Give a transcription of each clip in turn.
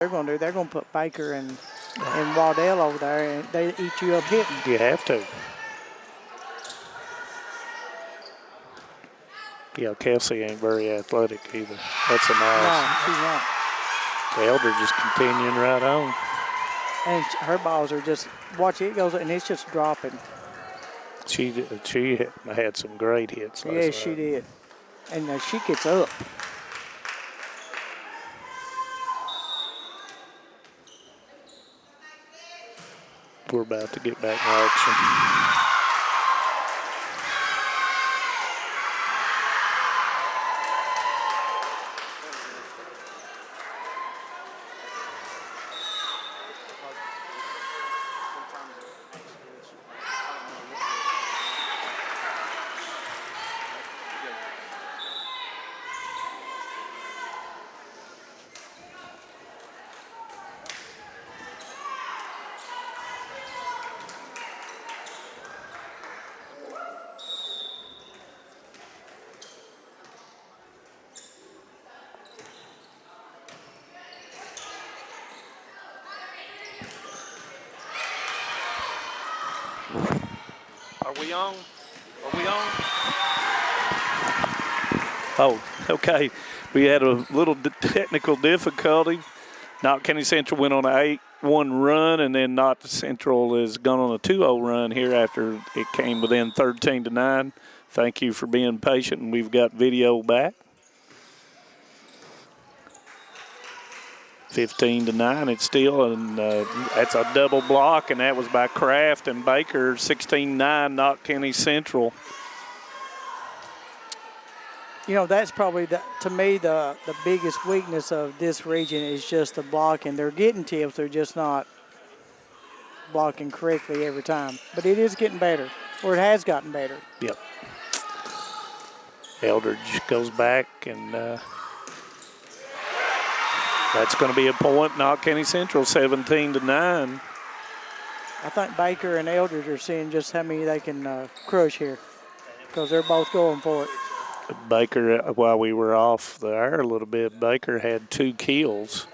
they're going to do. They're going to put Baker and Waddell over there, and they eat you up hitting. You have to. Yeah, Kelsey ain't very athletic either. That's a nice. No, she's not. Elder just continuing right on. And her balls are just, watch it goes, and it's just dropping. She had some great hits. Yes, she did. And she gets up. We're about to get back in action. Are we on? Are we on? Oh, okay. We had a little technical difficulty. Knott County Central went on an 8-1 run, and then Knott Central has gone on a 2-0 run here after it came within 13-9. Thank you for being patient, and we've got video back. 15-9 it's still, and that's a double block, and that was by Kraft and Baker. 16-9 Knott County Central. You know, that's probably, to me, the biggest weakness of this region is just the blocking. They're getting tips, they're just not blocking correctly every time. But it is getting better, or it has gotten better. Yep. Eldridge goes back, and that's going to be a point. Knott County Central, 17-9. I think Baker and Eldridge are seeing just how many they can crush here, because they're both going for it. Baker, while we were off the air a little bit, Baker had 2 kills,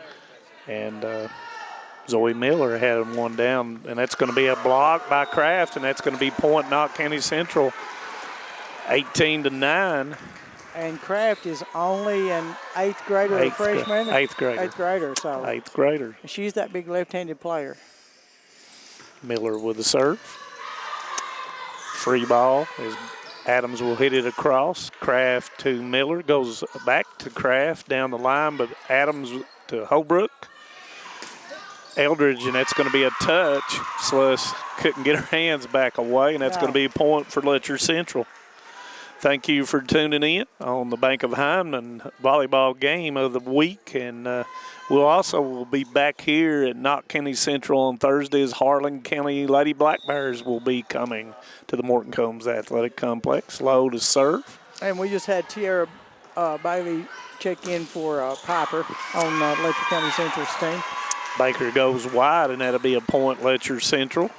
and Zoe Miller had one down, and that's going to be a block by Kraft, and that's going to be point Knott County Central, 18-9. And Kraft is only an 8th grader, a freshman? 8th grader. 8th grader, so. 8th grader. She's that big left-handed player. Miller with the serve. Free ball is Adams will hit it across. Kraft to Miller. Goes back to Kraft down the line, but Adams to Holbrook. Eldridge, and that's going to be a touch. Sluss couldn't get her hands back away, and that's going to be a point for Letcher Central. Thank you for tuning in on the Bank of Hyman volleyball game of the week, and we'll be back here at Knott County Central on Thursdays. Harlan County Lady Black Bears will be coming to the Morton Combs Athletic Complex. Low to serve. And we just had Tiara Bailey check in for Piper on Letcher County Central's team. Baker goes wide, and that'll be a point Letcher Central.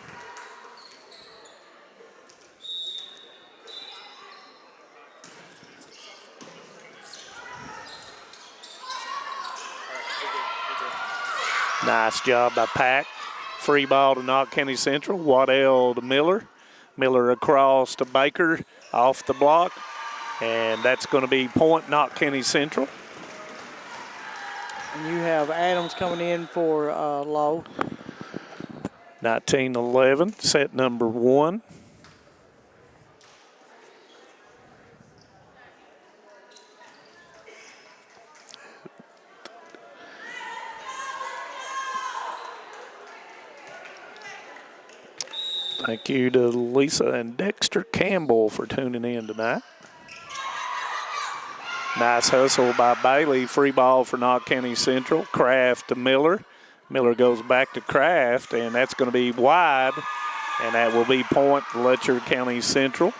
Nice job by Pack. Free ball to Knott County Central. Waddell to Miller. Miller across to Baker off the block. And that's going to be point Knott County Central. And you have Adams coming in for Lowe. 19-11, set number 1. Thank you to Lisa and Dexter Campbell for tuning in tonight. Nice hustle by Bailey. Free ball for Knott County Central. Kraft to Miller. Miller goes back to Kraft, and that's going to be wide, and that will be point Letcher County Central.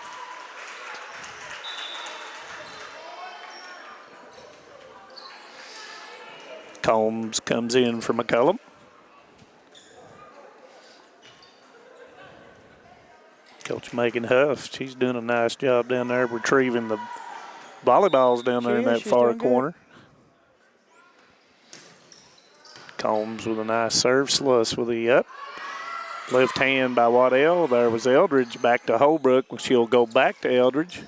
Combs comes in for McCullum. Coach Megan Huff, she's doing a nice job down there retrieving the volleyballs down there in that far corner. Combs with a nice serve. Sluss with the up. Left hand by Waddell. There was Eldridge. Back to Holbrook. She'll go back to Eldridge.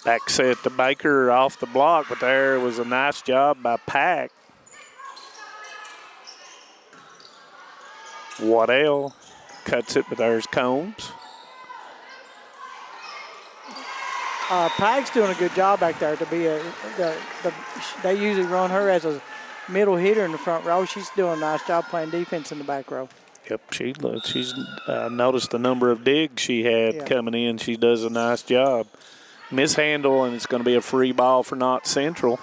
Back set to Baker off the block, but there was a nice job by Pack. Waddell cuts it, but there's Combs. Pack's doing a good job back there to be they usually run her as a middle hitter in the front row. She's doing a nice job playing defense in the back row. Yep, she's noticed the number of digs she had coming in. She does a nice job. Mishandle, and it's going to be a free ball for Knott Central.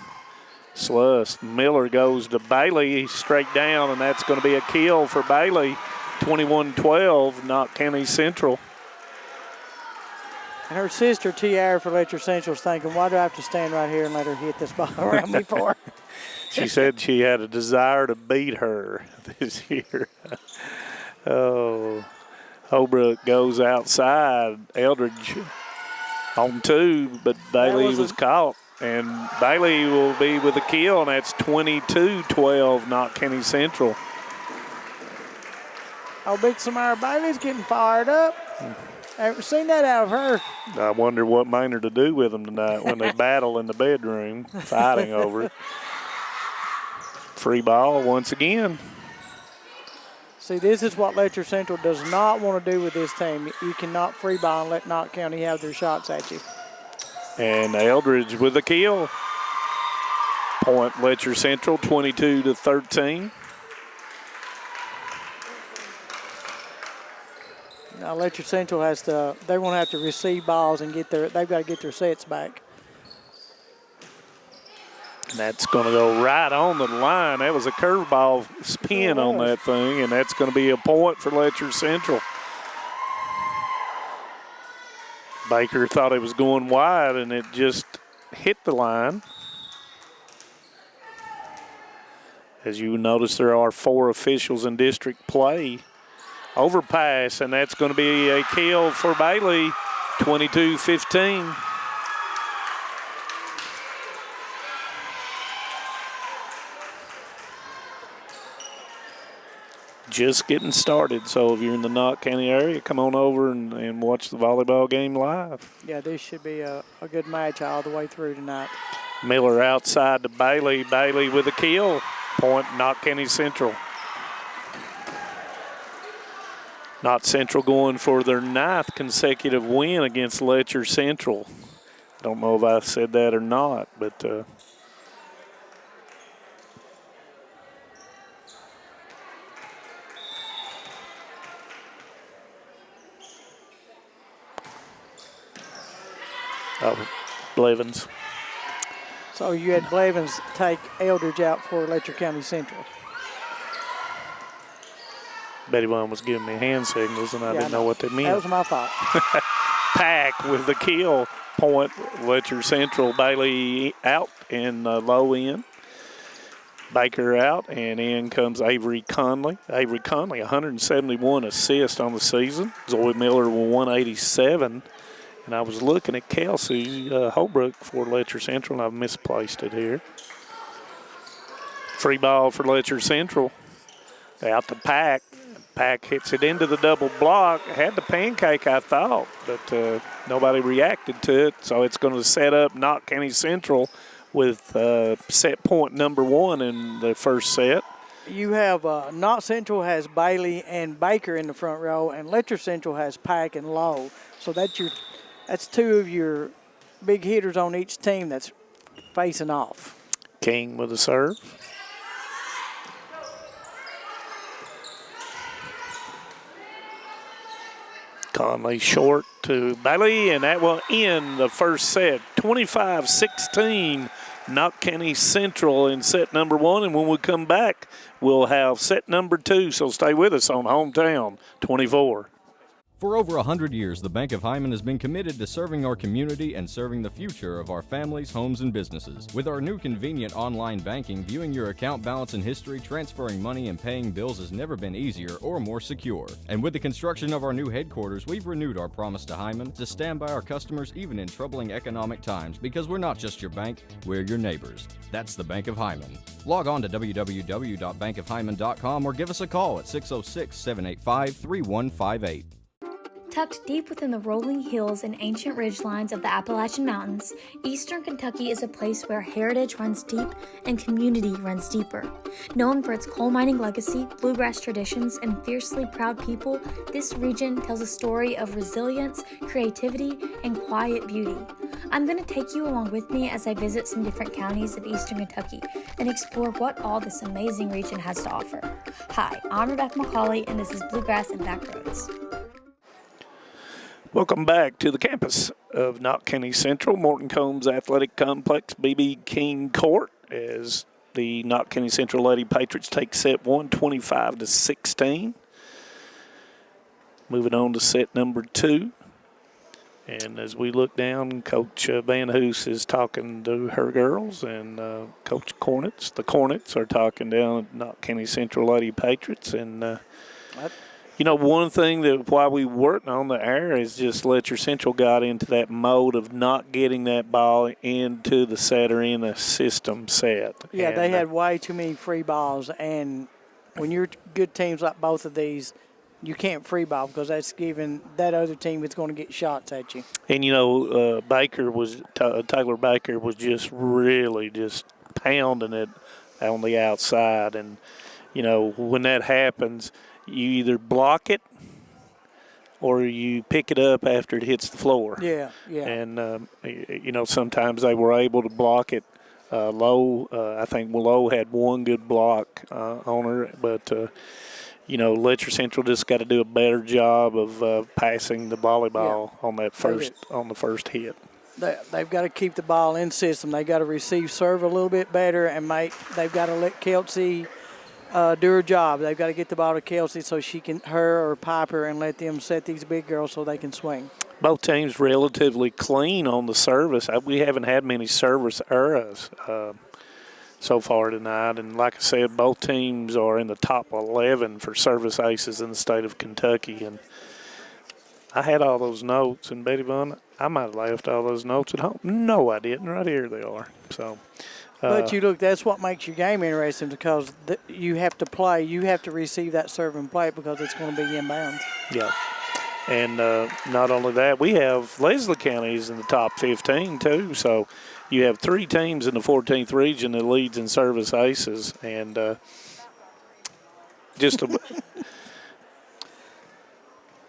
Sluss. Miller goes to Bailey straight down, and that's going to be a kill for Bailey. 21-12, Knott County Central. And her sister, Tiara for Letcher Central, is thinking, why do I have to stand right here and let her hit this ball around me for? She said she had a desire to beat her this year. Oh, Holbrook goes outside. Eldridge on 2, but Bailey was caught. And Bailey will be with a kill, and that's 22-12, Knott County Central. Oh, Big Samara Bailey's getting fired up. I haven't seen that out of her. I wonder what Maynard to do with them tonight when they battle in the bedroom, fighting over it. Free ball once again. See, this is what Letcher Central does not want to do with this team. You cannot free ball and let Knott County have their shots at you. And Eldridge with a kill. Point Letcher Central, 22-13. Now Letcher Central they won't have to receive balls and they've got to get their sets back. And that's going to go right on the line. That was a curveball spin on that thing, and that's going to be a point for Letcher Central. Baker thought it was going wide, and it just hit the line. As you notice, there are 4 officials in district play. Overpass, and that's going to be a kill for Bailey, 22-15. Just getting started, so if you're in the Knott County area, come on over and watch the volleyball game live. Yeah, this should be a good match all the way through tonight. Miller outside to Bailey. Bailey with a kill. Point Knott County Central. Knott Central going for their 9th consecutive win against Letcher Central. I don't know if I said that or not, but Blevins. So you had Blevins take Eldridge out for Letcher County Central. Betty One was giving me hand signals, and I didn't know what they meant. That was my fault. Pack with the kill. Point Letcher Central. Bailey out in low end. Baker out, and in comes Avery Conley. Avery Conley, 171 assists on the season. Zoe Miller with 187. And I was looking at Kelsey Holbrook for Letcher Central, and I've misplaced it here. Free ball for Letcher Central. Out to Pack. Pack hits it into the double block. Had the pancake, I thought, but nobody reacted to it. So it's going to set up Knott County Central with set point number 1 in the first set. You have Knott Central has Bailey and Baker in the front row, and Letcher Central has Pack and Lowe. So that's 2 of your big hitters on each team that's facing off. King with a serve. Conley short to Bailey, and that will end the first set. 25-16, Knott County Central in set number 1. And when we come back, we'll have set number 2. So stay with us on Hometown 24. For over 100 years, the Bank of Hyman has been committed to serving our community and serving the future of our families, homes, and businesses. With our new convenient online banking, viewing your account balance and history, transferring money, and paying bills has never been easier or more secure. And with the construction of our new headquarters, we've renewed our promise to Hyman to stand by our customers even in troubling economic times, because we're not just your bank, we're your neighbors. That's the Bank of Hyman. Log on to www.bankofhyman.com or give us a call at 606-785-3158. Tucked deep within the rolling hills and ancient ridgelines of the Appalachian Mountains, Eastern Kentucky is a place where heritage runs deep and community runs deeper. Known for its coal mining legacy, bluegrass traditions, and fiercely proud people, this region tells a story of resilience, creativity, and quiet beauty. I'm going to take you along with me as I visit some different counties of Eastern Kentucky and explore what all this amazing region has to offer. Hi, I'm Rebecca McCauley, and this is Bluegrass and Backroads. Welcome back to the campus of Knott County Central, Morton Combs Athletic Complex, B.B. King Court, as the Knott County Central Lady Patriots take set 1, 25-16. Moving on to set number 2. And as we look down, Coach Van Hoos is talking to her girls, and Coach Cornets, the Cornets, are talking down at Knott County Central Lady Patriots. And you know, one thing that while we weren't on the air is just Letcher Central got into that mode of not getting that ball into the set or in the system set. Yeah, and they had way too many free balls, and when you're good teams like both of these, you can't free ball because that's giving that other team is going to get shots at you. And, you know, Taylor Baker was just really just pounding it on the outside. And, you know, when that happens, you either block it or you pick it up after it hits the floor. Yeah, yeah. And, you know, sometimes they were able to block it low. I think Low had one good block on her. But, you know, Letcher Central just got to do a better job of passing the volleyball on that on the first hit. They've got to keep the ball in system. They've got to receive serve a little bit better, and they've got to let Kelsey do her job. They've got to get the ball to Kelsey so she can, her or Piper, and let them set these big girls so they can swing. Both teams relatively clean on the service. We haven't had many service errors so far tonight. And like I said, both teams are in the top 11 for service aces in the state of Kentucky. And I had all those notes, and Betty Vaughn, I might have left all those notes at home. No, I didn't. Right here they are. So. But you look, that's what makes your game interesting, because you have to play, you have to receive that serve and play because it's going to be inbounds. Yeah. And not only that, we have Leslie County's in the top 15 too. So you have 3 teams in the 14th region that leads in service aces, and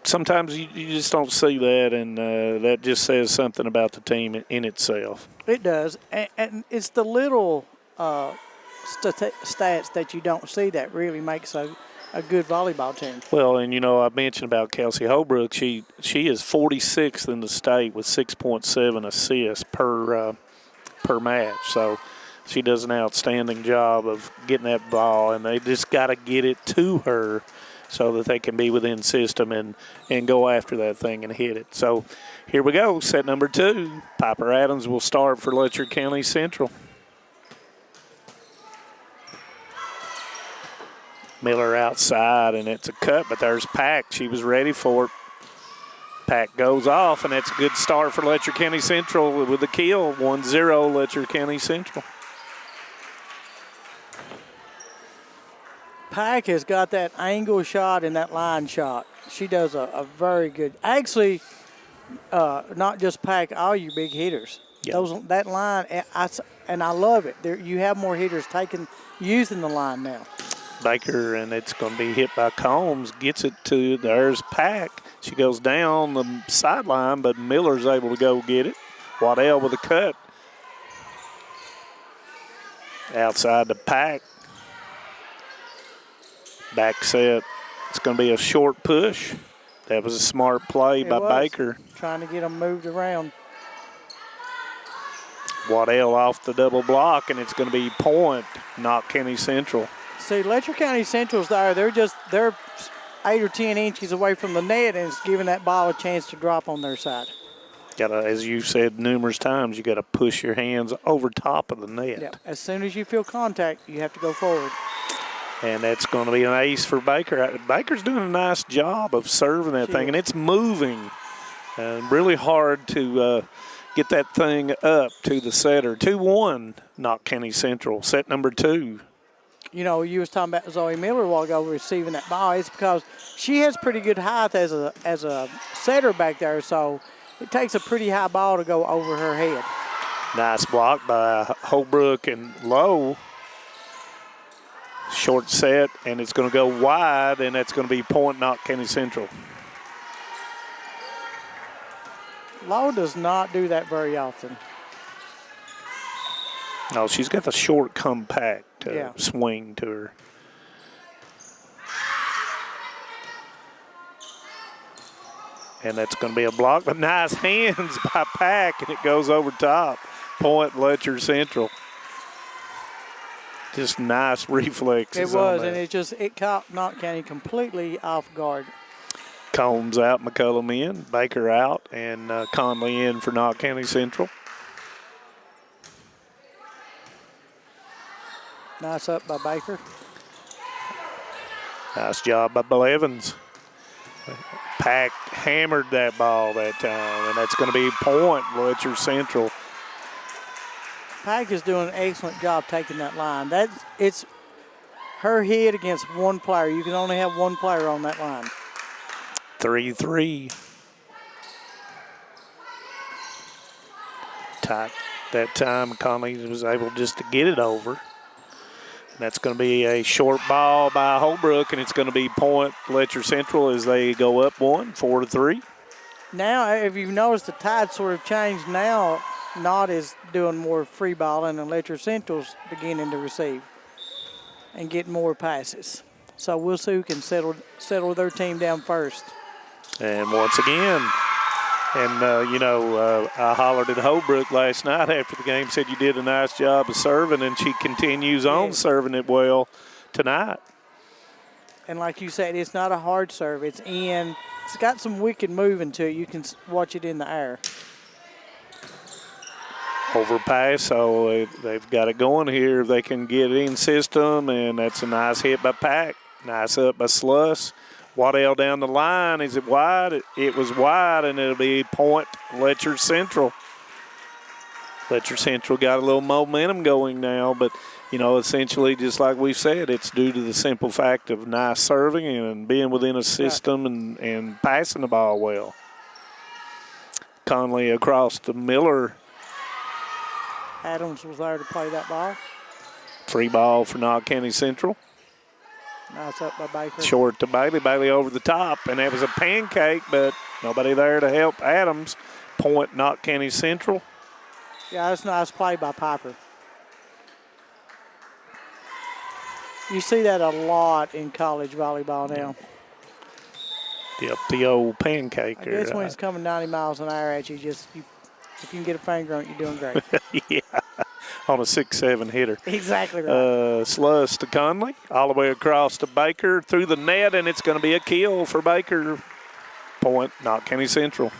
sometimes you just don't see that, and that just says something about the team in itself. It does, and it's the little stats that you don't see that really makes a good volleyball team. Well, and, you know, I mentioned about Kelsey Holbrook. She is 46th in the state with 6.7 assists per match. So she does an outstanding job of getting that ball, and they just got to get it to her so that they can be within system and go after that thing and hit it. So here we go, set number 2. Piper Adams will start for Letcher County Central. Miller outside, and it's a cut, but there's Pack. She was ready for it. Pack goes off, and that's a good start for Letcher County Central with the kill. 1-0 Letcher County Central. Pack has got that angle shot and that line shot. She does a very good. Actually, not just Pack, all you big hitters. Yep. That line, and I love it. You have more hitters using the line now. Baker, and it's going to be hit by Combs. Gets it to, there's Pack. She goes down the sideline, but Miller's able to go get it. Waddell with a cut. Outside the Pack. Back set. It's going to be a short push. That was a smart play by Baker. Trying to get them moved around. Waddell off the double block, and it's going to be point, Knott County Central. See, Letcher County Central's there. They're 8 or 10 inches away from the net, and it's giving that ball a chance to drop on their side. Gotta, as you've said numerous times, you got to push your hands over top of the net. Yeah. As soon as you feel contact, you have to go forward. And that's going to be an ace for Baker. Baker's doing a nice job of serving that thing, and it's moving. Really hard to get that thing up to the setter. 2-1, Knott County Central, set number 2. You know, you was talking about Zoe Miller a while ago receiving that ball. It's because she has pretty good height as a setter back there, so it takes a pretty high ball to go over her head. Nice block by Holbrook and Lowe. Short set, and it's going to go wide, and that's going to be point Knott County Central. Lowe does not do that very often. No, she's got the short, compact Yeah. swing to her. And that's going to be a block, but nice hands by Pack, and it goes over top. Point Letcher Central. Just nice reflexes. It was, on and that. it caught Knott County completely off guard. Combs out, McCullum in, Baker out, and Conley in for Knott County Central. Nice up by Baker. Nice job by Blevins. Pack hammered that ball that time, and that's going to be point Letcher Central. Pack is doing an excellent job taking that line. It's her hit against one player. You can only have one player on that line. 3-3. Tight that time. Conley was able just to get it over. And that's going to be a short ball by Holbrook, and it's going to be point Letcher Central as they go up 4-3. Now, if you've noticed, the tide sort of changed now. Knott is doing more free balling, and Letcher Central's beginning to receive and get more passes. So we'll see who can settle their team down first. And once again, I hollered at Holbrook last night after the game, said you did a nice job of serving, and she continues on serving it well tonight. And like you said, it's not a hard serve. It's in. It's got some wicked moving to it. You can watch it in the air. Overpass, so they've got it going here. If they can get it in system, and that's a nice hit by Pack. Nice up by Sluss. Waddell down the line. Is it wide? It was wide, and it'll be point Letcher Central. Letcher Central got a little momentum going now, but, essentially, just like we've said, it's due to the simple fact of nice serving and being within a system and passing the ball well. Conley across to Miller. Adams was there to play that ball. Free ball for Knott County Central. Nice up by Baker. Short to Bailey. Bailey over the top, and that was a pancake, but nobody there to help Adams. Point Knott County Central. Yeah, that's a nice play by Piper. You see that a lot in college volleyball now. Yep, the old pancake. I guess when it's coming 90 miles an hour at you, if you can get a finger on it, you're doing great. Yeah, on a 6-7 hitter. Exactly right. Sluss to Conley, all the way across to Baker, through the net, and it's going to be a kill for Baker. Point Knott County Central.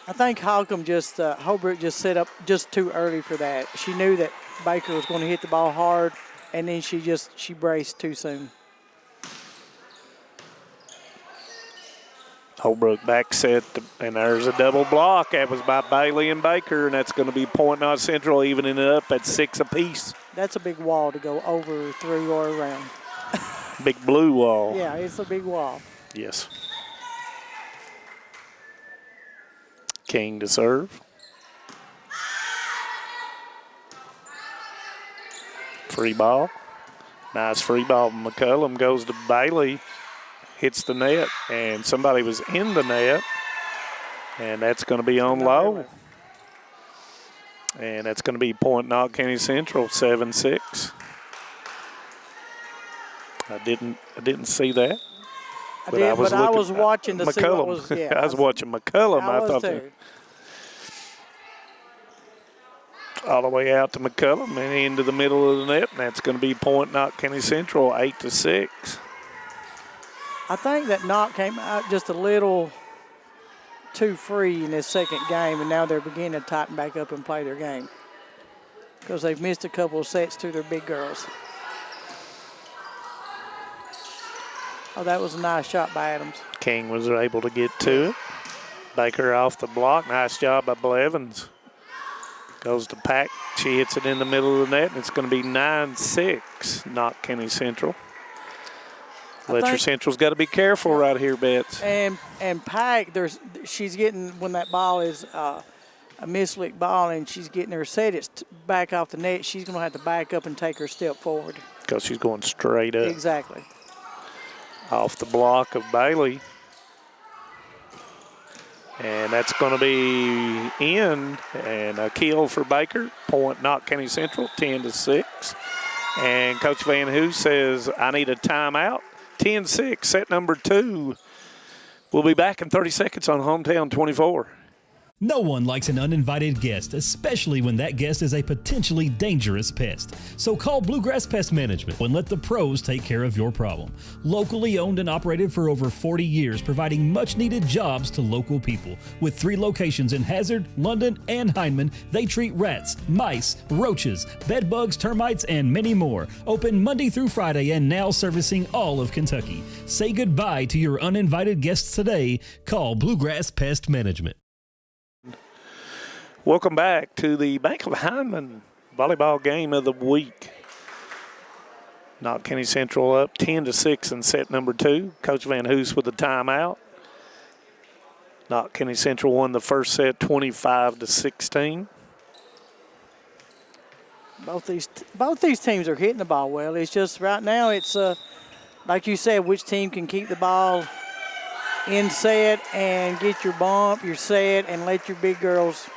I think Holbrook just set up just too early for that. She knew that Baker was going to hit the ball hard, and then she braced too soon. Holbrook back set, and there's a double block. That was by Bailey and Baker, and that's going to be point Knott Central, evening it up at 6 apiece. That's a big wall to go over, through, or around. Big blue wall. Yeah, it's a big wall. Yes. King to serve. Free ball. Nice free ball. McCullum goes to Bailey. Hits the net, and somebody was in the net, and that's going to be on low. And that's going to be point Knott County Central, 7-6. I didn't see that. I was watching to McCullum. see what was. Yeah, I was watching McCullum. I was too. All the way out to McCullum and into the middle of the net, and that's going to be point Knott County Central, 8-6. I think that Knott came out just a little too free in this second game, and now they're beginning to tighten back up and play their game because they've missed a couple of sets to their big girls. Oh, that was a nice shot by Adams. King was able to get to it. Baker off the block. Nice job by Blevins. Goes to Pack. She hits it in the middle of the net, and it's going to be 9-6, Knott County Central. Letcher Central's got to be careful right here, Betts. And Pack, she's getting, when that ball is a mislicked ball and she's getting her set, it's back off the net, she's going to have to back up and take her step forward. Because she's going straight up. Exactly. Off the block of Bailey. And that's going to be in, and a kill for Baker. Point Knott County Central, 10-6. And Coach Van Hoos says, I need a timeout. 10-6, set number 2. We'll be back in 30 seconds on Hometown 24. No one likes an uninvited guest, especially when that guest is a potentially dangerous pest. So call Bluegrass Pest Management and let the pros take care of your problem. Locally owned and operated for over 40 years, providing much-needed jobs to local people. With 3 locations in Hazard, London, and Hindman, they treat rats, mice, roaches, bedbugs, termites, and many more. Open Monday through Friday and now servicing all of Kentucky. Say goodbye to your uninvited guests today. Call Bluegrass Pest Management. Welcome back to the Bank of Hindman volleyball game of the week. Knott County Central up 10-6 in set number 2. Coach Van Hoos with the timeout. Knott County Central won the first set 25-16. Both these teams are hitting the ball well. It's just right now it's like you said, which team can keep the ball in set and get your bump, your set, and let your big girls,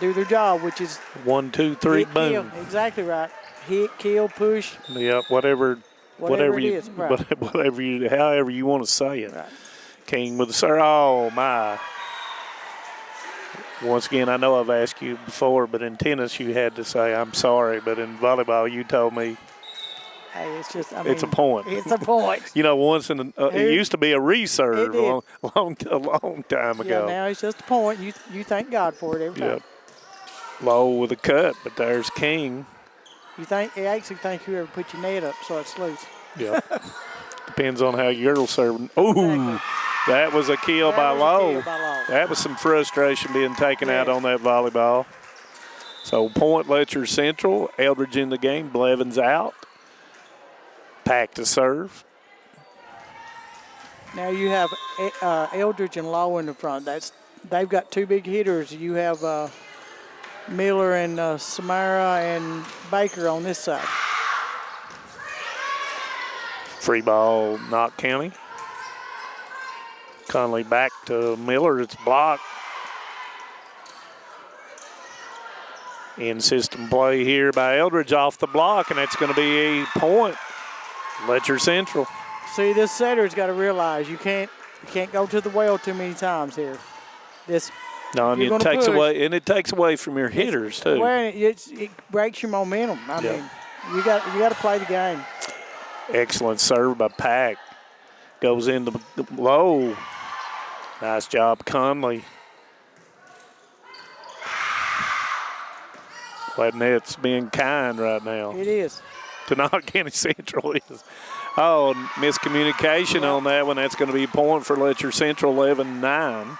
do their job, which is 1, 2, 3, hit, boom. Kill. Exactly right. Hit, kill, push. Yep, whatever it you, is. Right. however you want to say it. Right. King with the serve. Oh my! Once again, I know I've asked you before, but in tennis you had to say I'm sorry, but in volleyball you told me. Hey, it's just, it's a point. It's a point. Once it used to be a reserve a long time ago. Yeah, now it's just a point. You thank God for it every time. Yep. Low with a cut, but there's King. You actually think whoever put your net up so it's loose. Yeah. Depends on how your girl's serving. Oh, that was a kill by Lowe. That was some frustration being taken out on that volleyball. So point Letcher Central. Eldridge in the game. Blevins out. Pack to serve. Now you have Eldridge and Lowe in the front. They've got 2 big hitters. You have Miller and Samara and Baker on this side. Free ball, Knott County. Conley back to Miller. It's blocked. In system play here by Eldridge off the block, and that's going to be a point. Letcher Central. See, this setter's got to realize you can't go to the well too many times here. And it takes away from your hitters too. Well, it breaks your momentum. I mean, you got to play the game. Excellent serve by Pack. Goes into the low. Nice job, Conley. That net's being kind right now. It is. To Knott County Central is. Oh, miscommunication on that one. That's going to be a point for Letcher Central, 11-9.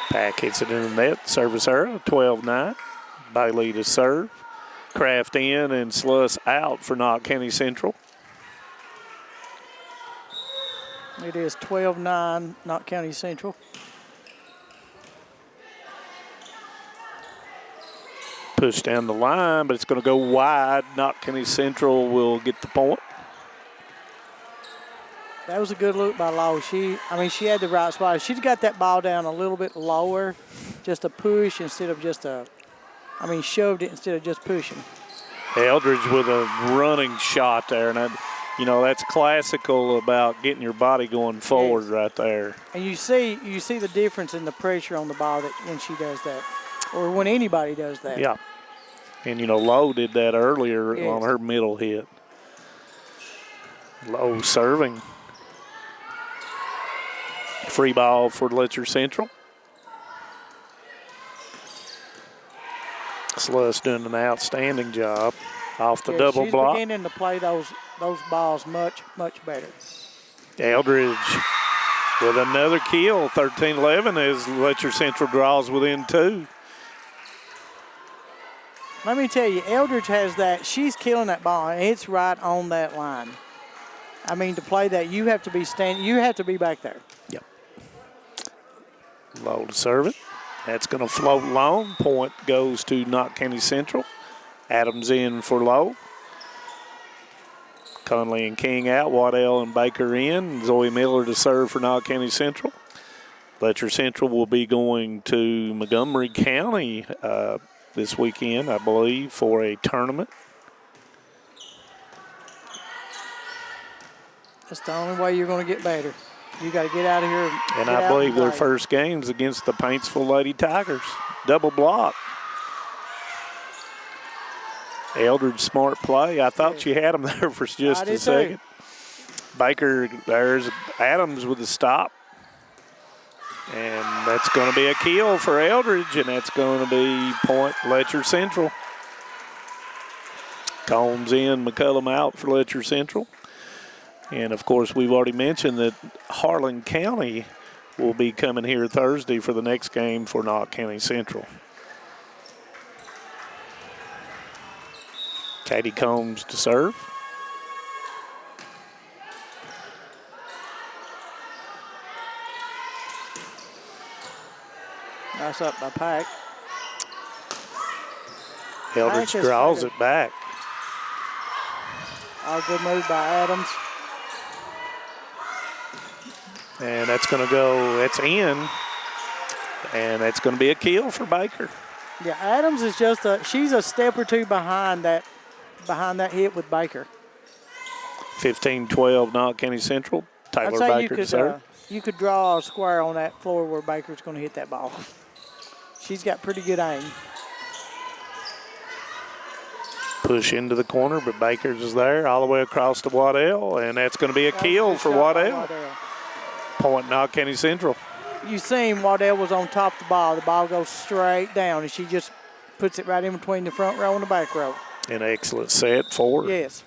Pack hits it in the net. Service error, 12-9. Bailey to serve. Kraft in and Sluss out for Knott County Central. It is 12-9, Knott County Central. Push down the line, but it's going to go wide. Knott County Central will get the point. That was a good look by Lowe. She had the right spot. She'd got that ball down a little bit lower, just a push instead of just shoved it instead of just pushing. Eldridge with a running shot there, and that's classical about getting your body going forward right there. And you see the difference in the pressure on the ball when she does that. or when anybody does that. Yeah. And, Lowe did that earlier Yes. on her middle hit. Lowe serving. Free ball for Letcher Central. Sluss doing an outstanding job off the double she's block. beginning to play those balls much, much better. Eldridge with another kill, 13-11 as Letcher Central draws within 2. Let me tell you, Eldridge has that. She's killing that ball, and it's right on that line. I mean, to play that, you have to be standing. You have to be back there. Yep. Low to serve it. That's going to float long. Point goes to Knott County Central. Adams in for Lowe. Conley and King out. Waddell and Baker in. Zoe Miller to serve for Knott County Central. Letcher Central will be going to Montgomery County this weekend, I believe, for a tournament. That's the only way you're going to get better. You got to get out of here. And I believe their first game's against the Paintsville Lady Tigers. Double block. Eldridge, smart play. I thought you had him there for just a second. Baker, there's Adams with the stop. And that's going to be a kill for Eldridge, and that's going to be point Letcher Central. Combs in, McCullum out for Letcher Central. And, of course, we've already mentioned that Harlan County will be coming here Thursday for the next game for Knott County Central. Katie Combs to serve. Nice up by Pack. Eldridge draws it back. All good move by Adams. And that's going to go, that's in. And that's going to be a kill for Baker. Yeah, Adams is just she's a step or two behind that hit with Baker. 15-12 Knott County Central. Taylor Baker to serve. You could draw a square on that floor where Baker's going to hit that ball. She's got pretty good aim. Push into the corner, but Baker's is there all the way across to Waddell, and that's going to be a kill for Waddell. Point Knott County Central. You seen Waddell was on top of the ball. The ball goes straight down, and she just puts it right in between the front row and the back row. An excellent set for her. Yes.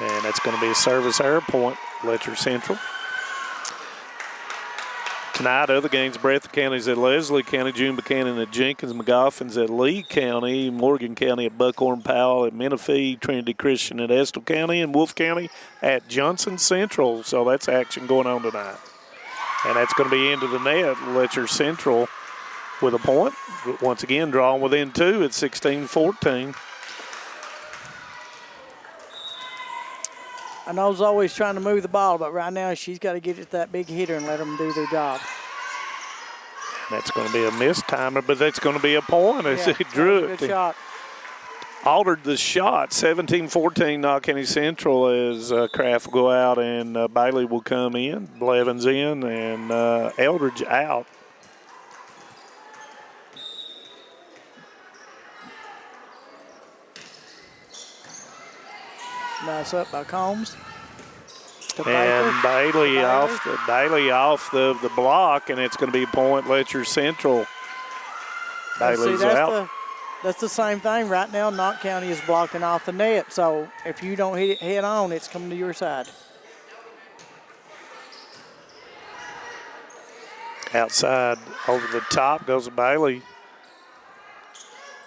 And that's going to be a service error point, Letcher Central. Tonight, other games, Breathitt County's at Leslie County, June Buchanan at Jenkins, McGoffin's at Lee County, Morgan County at Buckhorn, Powell at Menifee, Trinity Christian at Estill County, and Wolfe County at Johnson Central. So that's action going on tonight. And that's going to be into the net. Letcher Central with a point. Once again, drawing within 2 at 16-14. I know she's always trying to move the ball, but right now she's got to get it to that big hitter and let them do their job. That's going to be a missed timer, but that's going to be a point as it drew it. Good shot. Altered the shot, 17-14 Knott County Central as Kraft will go out and Bailey will come in. Blevins in and Eldridge out. Nice up by Combs. And Bailey off the block, and it's going to be point Letcher Central. Bailey's out. That's the same thing. Right now, Knott County is blocking off the net. So if you don't hit it head on, it's coming to your side. Outside over the top goes Bailey.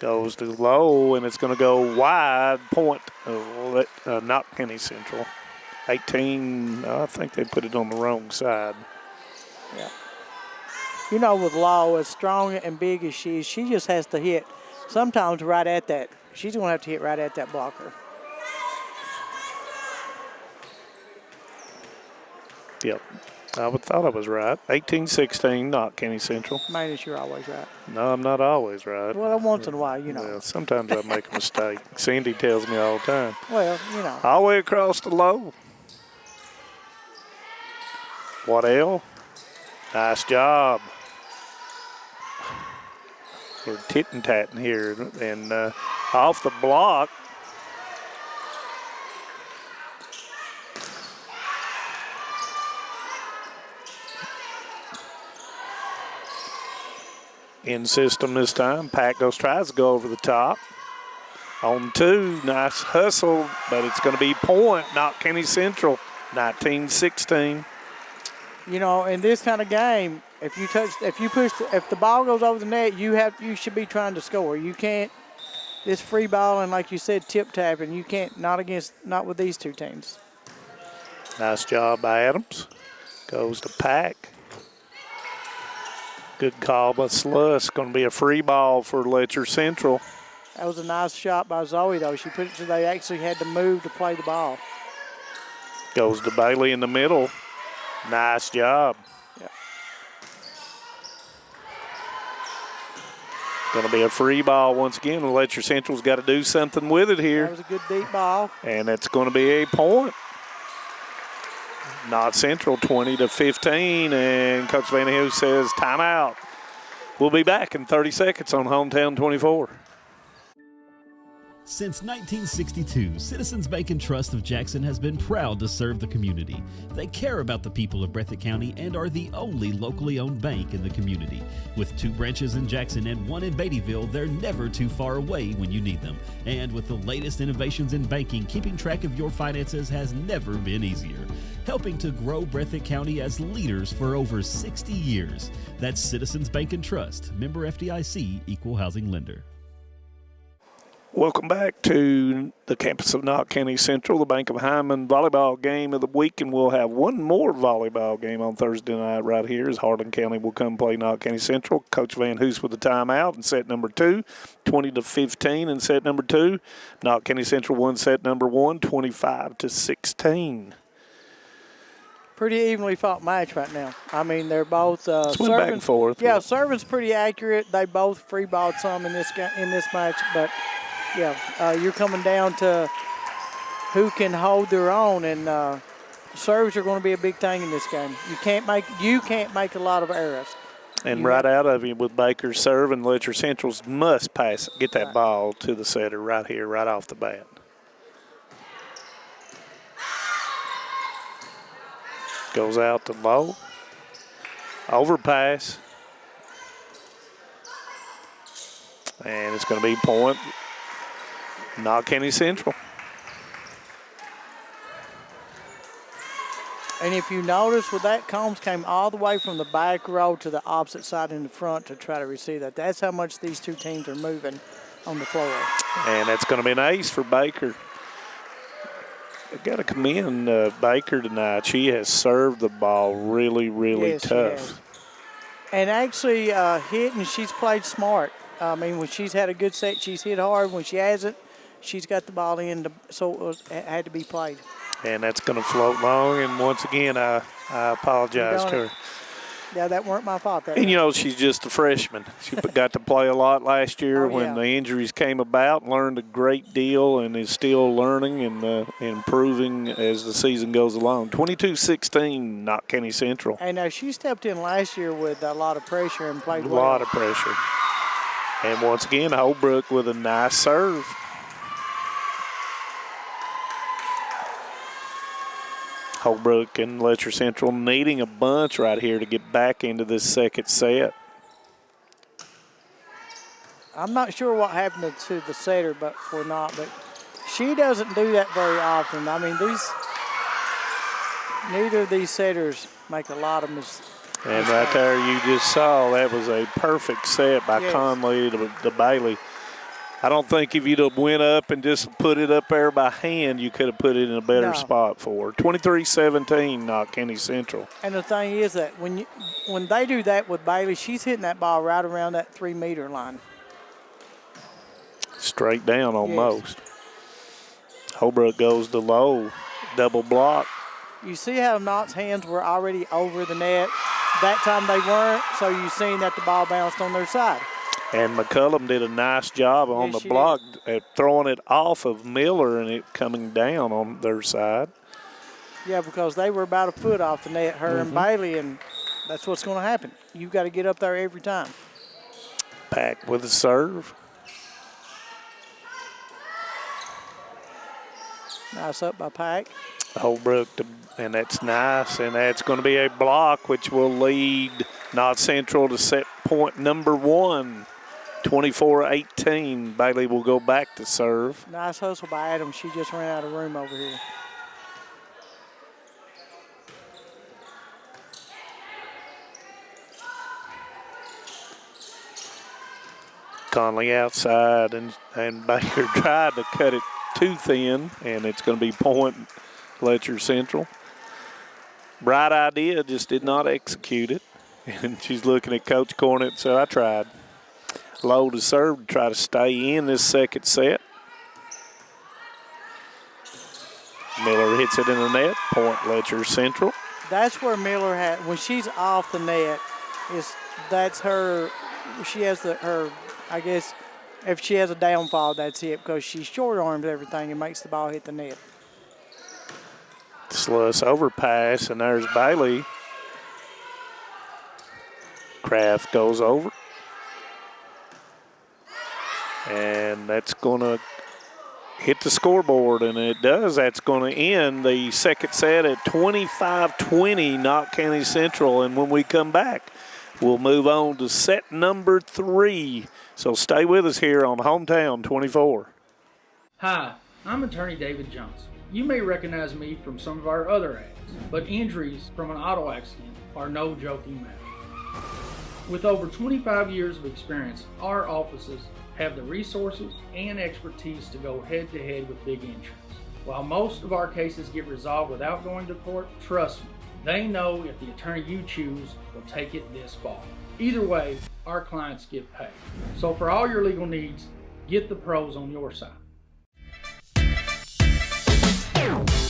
Goes to low, and it's going to go wide. Point Knott County Central. 18, I think they put it on the wrong side. Yeah. You know, with Law, as strong and big as she is, she just has to hit sometimes right at that. She's going to have to hit right at that blocker. Yep. I thought I was right. 18-16, Knott County Central. Man, you're always right. No, I'm not always right. Well, once in a while, you know. Well, sometimes I make a mistake. Cindy tells me all the time. Well, you know. All the way across the low. Waddell. Nice job. We're tit-and-tatting here. And off the block, in system this time. Packos tries to go over the top. On 2, nice hustle, but it's going to be point. Knott County Central, 19-16. You know, in this kind of game, if the ball goes over the net, you should be trying to score. You can't. This free ball and, like you said, tip tapping. You can't. Not with these two teams. Nice job by Adams. Goes to Pack. Good call by Sluss. Going to be a free ball for Letcher Central. That was a nice shot by Zoe, though. She put it so they actually had to move to play the ball. Goes to Bailey in the middle. Nice job. Yeah. Going to be a free ball once again. Letcher Central's got to do something with it here. That was a good deep ball. And it's going to be a point. Knott Central 20-15, and Coach Van Hoof says timeout. We'll be back in 30 seconds on Hometown 24. Since 1962, Citizens Bank and Trust of Jackson has been proud to serve the community. They care about the people of Breathitt County and are the only locally owned bank in the community. With 2 branches in Jackson and 1 in Beattyville, they're never too far away when you need them. And with the latest innovations in banking, keeping track of your finances has never been easier. Helping to grow Breathitt County as leaders for over 60 years. That's Citizens Bank and Trust, member FDIC, equal housing lender. Welcome back to the campus of Knott County Central, the Bank of Hyman volleyball game of the week, and we'll have one more volleyball game on Thursday night right here as Hardin County will come play Knott County Central. Coach Van Hoos with the timeout in set number 2, 20-15 in set number 2. Knott County Central won set number 1, 25-16. Pretty evenly fought match right now. I mean, they're both Swing back and forth. Yeah, serving's pretty accurate. They both free balled some in this match, but yeah, you're coming down to who can hold their own, and serves are going to be a big thing in this game. You can't make a lot of errors. And right out of you with Baker's serve, and Letcher Central's must get that ball to the setter right here, right off the bat. Goes out to low. Overpass. And it's going to be point. Knott County Central. And if you notice with that, Combs came all the way from the back row to the opposite side in the front to try to receive that. That's how much these two teams are moving on the floor. And that's going to be an ace for Baker. I've got to commend Baker tonight. She has served the ball really, really tough. And actually hitting, she's played smart. I mean, when she's had a good set, she's hit hard. When she hasn't, she's got the ball in, so it had to be played. And that's going to float long. And once again, I apologize to her. Yeah, that weren't my fault. And, you know, she's just a freshman. She got to play a lot last year when the injuries came about, learned a great deal, and is still learning and improving as the season goes along. 22-16, Knott County Central. And she stepped in last year with a lot of pressure and played well. A lot of pressure. And once again, Holbrook with a nice serve. Holbrook and Letcher Central needing a bunch right here to get back into this second set. I'm not sure what happened to the setter, but she doesn't do that very often. I mean, neither of these setters make a lot of mistakes. And right there, you just saw that was a perfect set by Conley to Bailey. I don't think if you'd have went up and just put it up there by hand, you could have put it in a better spot for her. 23-17, Knott County Central. And the thing is that when they do that with Bailey, she's hitting that ball right around that 3-meter line. Straight down almost. Holbrook goes to low, double block. You see how Knott's hands were already over the net. That time they weren't, so you seen that the ball bounced on their side. And McCullum did a nice job on the block at throwing it off of Miller and it coming down on their side. Yeah, because they were about a foot off the net, her and Bailey, and that's what's going to happen. You've got to get up there every time. Pack with a serve. Nice up by Pack. Holbrook, and that's nice, and that's going to be a block, which will lead Knott Central to set point number 1, 24-18. Bailey will go back to serve. Nice hustle by Adams. She just ran out of room over here. Conley outside, and Baker tried to cut it too thin, and it's going to be point Letcher Central. Bright idea, just did not execute it. And she's looking at Coach Cornett and said, I tried. Low to serve to try to stay in this second set. Miller hits it in the net, point Letcher Central. That's where Miller had, when she's off the net, that's her, she has her, I guess, if she has a downfall, that's it, because she short arms everything and makes the ball hit the net. Sluss overpass, and there's Bailey. Kraft goes over. And that's going to hit the scoreboard, and it does. That's going to end the second set at 25-20, Knott County Central. And when we come back, we'll move on to set number 3. So stay with us here on Hometown 24. Hi, I'm attorney David Johnson. You may recognize me from some of our other ads, but injuries from an auto accident are no joking matter. With over 25 years of experience, our offices have the resources and expertise to go head-to-head with big insurance. While most of our cases get resolved without going to court, trust me, they know if the attorney you choose will take it this far. Either way, our clients get paid. So for all your legal needs, get the pros on your side.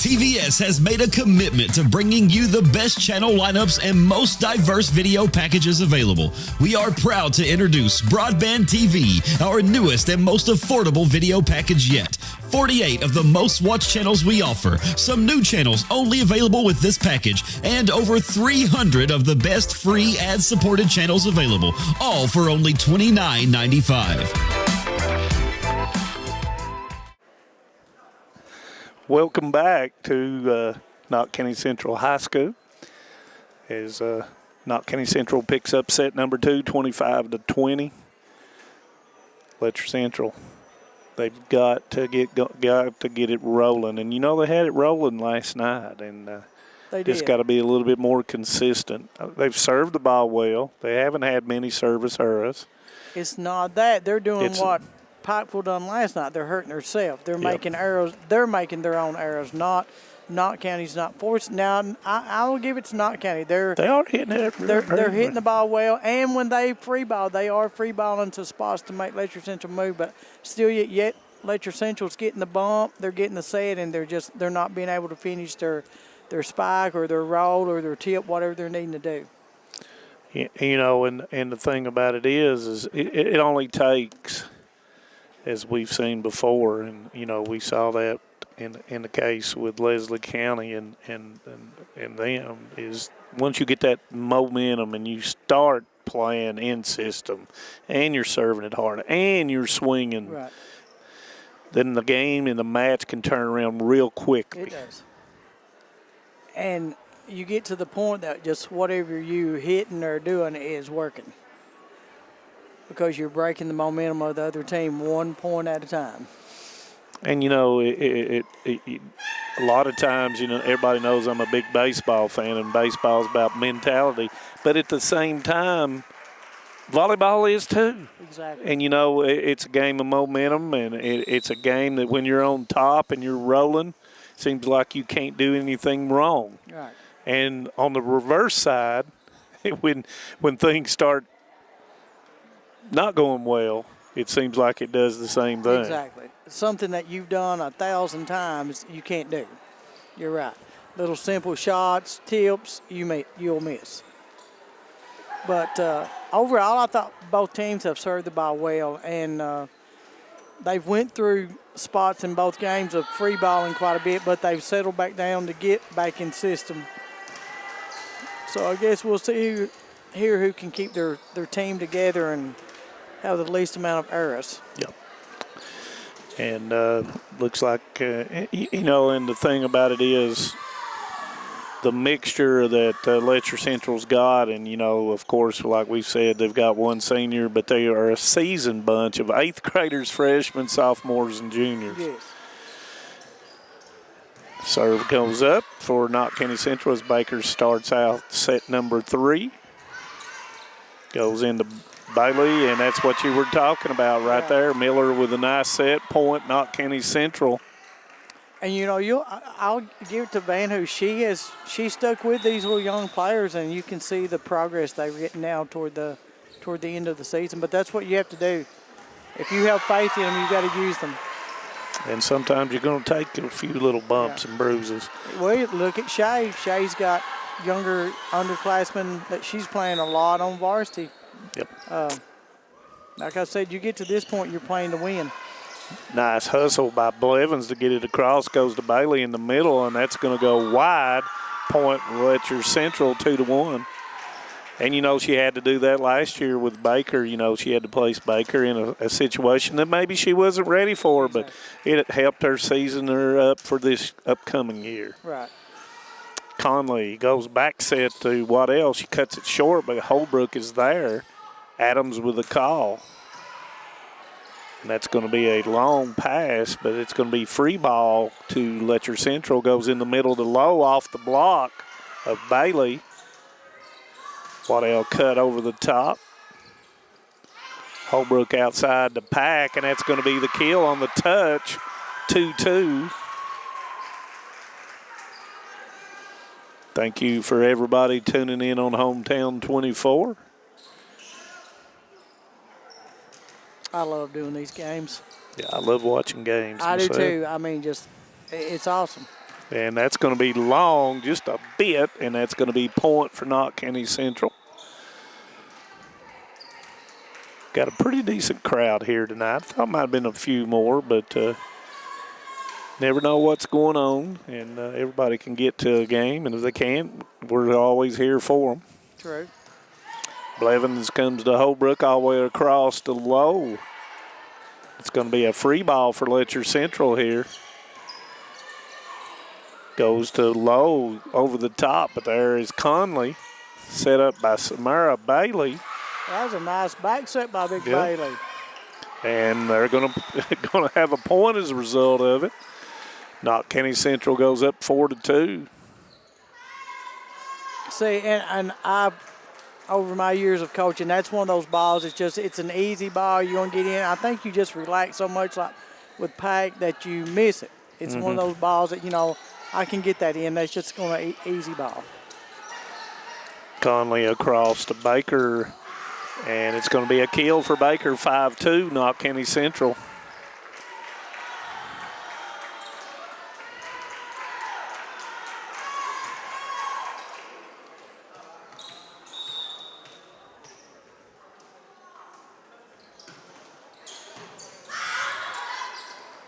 TVS has made a commitment to bringing you the best channel lineups and most diverse video packages available. We are proud to introduce Broadband TV, our newest and most affordable video package yet. 48 of the most watched channels we offer, some new channels only available with this package, and over 300 of the best free ad-supported channels available, all for only $29.95. Welcome back to Knott County Central High School as Knott County Central picks up set number 2, 25-20. Letcher Central, they've got to get it rolling, and you know they had it rolling last night, and They just did. got to be a little bit more consistent. They've served the ball well. They haven't had many service errors. It's not that. They're doing what Pikeville done last night. They're hurting themselves. They're making arrows. They're making their own arrows. Knott County's not forced. Now, I will give it to Knott County. They are hitting it. They're hitting the ball well, and when they free ball, they are free balling to spots to make Letcher Central move. But still, yet Letcher Central's getting the bump. They're getting the set, and they're not being able to finish their spike or their roll or their tip, whatever they're needing to do. You know, and the thing about it is it only takes, as we've seen before, and you know we saw that in the case with Leslie County and them, is once you get that momentum and you start playing in system and you're serving it hard and you're swinging, Right. then the game and the match can turn around real quickly. It does. And you get to the point that just whatever you hitting or doing is working, because you're breaking the momentum of the other team 1 point at a time. And, you know, a lot of times, you know, everybody knows I'm a big baseball fan, and baseball is about mentality. But at the same time, volleyball is too. Exactly. And, you know, it's a game of momentum, and it's a game that when you're on top and you're rolling, it seems like you can't do anything wrong. Right. And on the reverse side, when things start not going well, it seems like it does the same thing. Exactly. Something that you've done 1,000 times, you can't do. You're right. Little simple shots, tips, you'll miss. But overall, I thought both teams have served the ball well, and they've went through spots in both games of free balling quite a bit, but they've settled back down to get back in system. So I guess we'll see here who can keep their team together and have the least amount of errors. Yep. And looks like, and the thing about it is the mixture that Letcher Central's got, and, of course, like we've said, they've got one senior, but they are a seasoned bunch of 8th graders, freshmen, sophomores, and juniors. Yes. Serve goes up for Knott County Central as Baker starts out set number 3. Goes into Bailey, and that's what you were talking about right there. Miller with a nice set point, Knott County Central. And I'll give it to Van, who she stuck with these little young players, and you can see the progress they're getting now toward the end of the season. But that's what you have to do. If you have faith in them, you got to use them. And sometimes you're going to take a few little bumps and bruises. Well, look at Shay. Shay's got younger underclassmen that she's playing a lot on varsity. Yep. Like I said, you get to this point, you're playing to win. Nice hustle by Blevins to get it across. Goes to Bailey in the middle, and that's going to go wide. Point Letcher Central 2-1. And, she had to do that last year with Baker. She had to place Baker in a situation that maybe she wasn't ready for, but it helped her season her up for this upcoming year. Right. Conley goes back set to Waddell. She cuts it short, but Holbrook is there. Adams with the call. And that's going to be a long pass, but it's going to be free ball to Letcher Central. Goes in the middle to low off the block of Bailey. Waddell cut over the top. Holbrook outside the pack, and that's going to be the kill on the touch. 2-2. Thank you for everybody tuning in on Hometown 24. I love doing these games. Yeah, I love watching games. I myself. do too. I mean, it's awesome. And that's going to be long, just a bit, and that's going to be point for Knott County Central. Got a pretty decent crowd here tonight. I thought might have been a few more, but never know what's going on, and everybody can get to a game, and if they can't, we're always here for them. True. Blevins comes to Holbrook all the way across to Low. It's going to be a free ball for Letcher Central here. Goes to Low over the top, but there is Conley, set up by Samara Bailey. That was a nice back set by Big Bailey. And they're going to have a point as a result of it. Knott County Central goes up 4-2. See, and I've, over my years of coaching, that's one of those balls. It's an easy ball. You're going to get in. I think you just relax so much like with Pack that you miss it. It's one of those balls that, I can get that in. That's just going to easy ball. Conley across to Baker, and it's going to be a kill for Baker, 5-2, Knott County Central.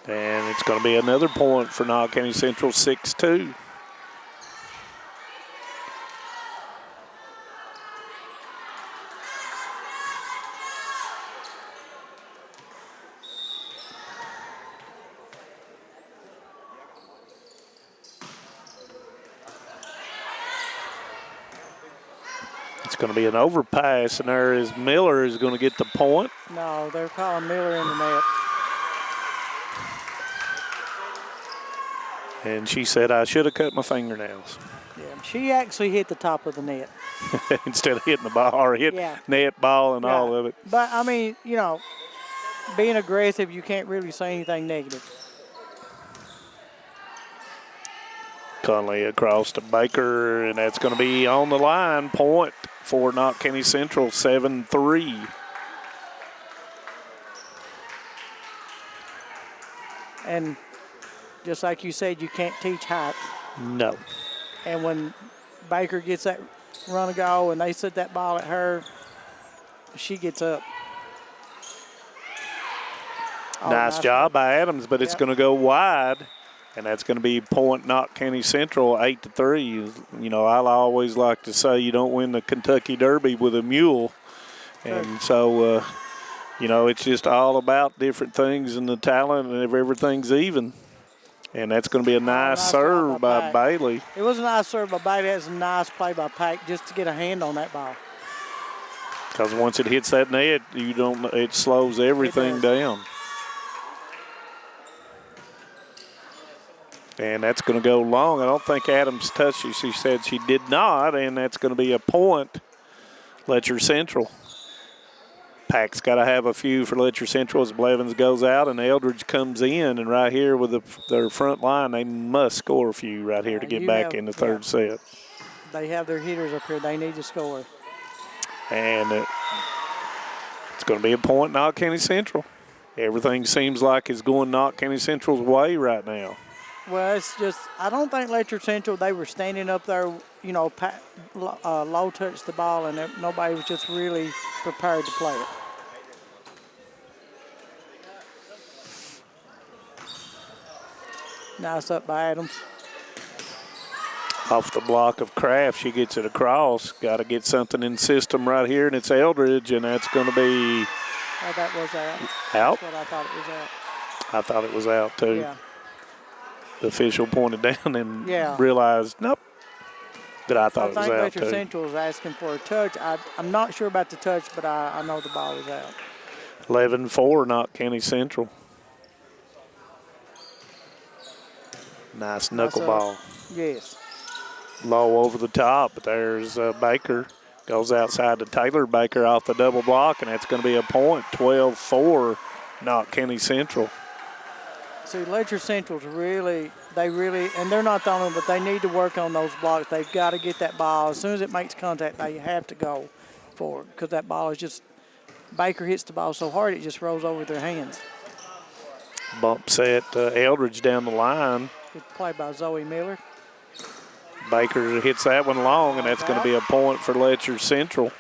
And it's going to be another point for Knott County Central, 6-2. It's going to be an overpass, and there is Miller is going to get the point. No, they're calling Miller in the net. And she said, I should have cut my fingernails. Yeah, she actually hit the top of the net. Instead of hitting the ball or hit net, ball, and all of it. But, I mean, being aggressive, you can't really say anything negative. Conley across to Baker, and that's going to be on the line. Point for Knott County Central, 7-3. And just like you said, you can't teach height. No. And when Baker gets that run a goal and they set that ball at her, she gets up. Nice job by Adams, but it's going to go wide. And that's going to be point Knott County Central, 8-3. I always like to say you don't win the Kentucky Derby with a mule. And so You know, it's just all about different things and the talent, and if everything's even. And that's going to be a nice serve by Bailey. It was a nice serve by Bailey. It was a nice play by Pack just to get a hand on that ball. Because once it hits that net, it slows everything down. And that's going to go long. I don't think Adams touched it. She said she did not, and that's going to be a point. Letcher Central. Pack's got to have a few for Letcher Central as Blevins goes out and Eldridge comes in. And right here with their front line, they must score a few right here to get back in the third set. They have their hitters up here. They need to score. And it's going to be a point, Knott County Central. Everything seems like it's going Knott County Central's way right now. Well, it's just, I don't think Letcher Central, they were standing up there, you know, low touch the ball, and nobody was just really prepared to play it. Nice up by Adams. Off the block of Kraft, she gets it across. Got to get something in system right here, and it's Eldridge, and that's going to be. Oh, that was out. Out? That's what I thought it was out. I thought it was out too. Yeah. The official pointed down and Yeah. realized, nope, that I thought it was out I think too. Letcher Central was asking for a touch. I'm not sure about the touch, but I know the ball was out. 11-4, Knott County Central. Nice knuckleball. Yes. Low over the top, but there's Baker. Goes outside to Taylor. Baker off the double block, and that's going to be a point. 12-4, Knott County Central. See, Letcher Central's really, and they're not the only one, but they need to work on those blocks. They've got to get that ball. As soon as it makes contact, they have to go for it because that ball is just, Baker hits the ball so hard it just rolls over their hands. Bump set Eldridge down the line. Good play by Zoe Miller. Baker hits that one long, and that's going to be a point for Letcher Central.